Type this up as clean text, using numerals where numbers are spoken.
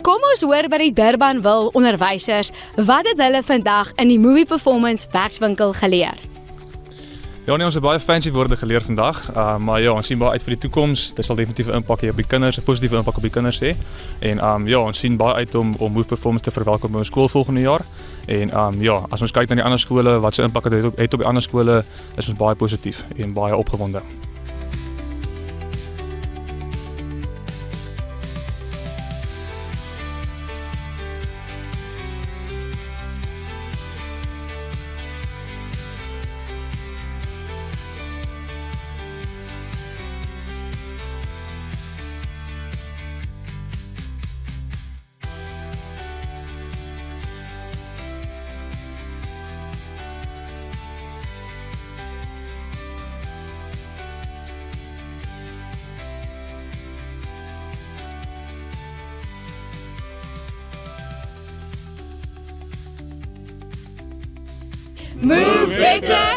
Kom ons hoor by die Durbanville onderwysers wat het hulle vandag in die Movie Performance werkswinkel geleer. Ja nee, ons het baie fancy woorde geleer vandag, maar ja, ons sien baie uit vir die toekoms. Dit sal definitief 'n impak hê op die kinders, 'n positiewe impak op die kinders hê. En ja, ons sien baie uit om Move Performance te verwelkom by ons skool volgende jaar. En ja, as ons kyk na die ander skole, wat se impak het op die ander skole, is ons baie positief en baie opgewonde. Move better!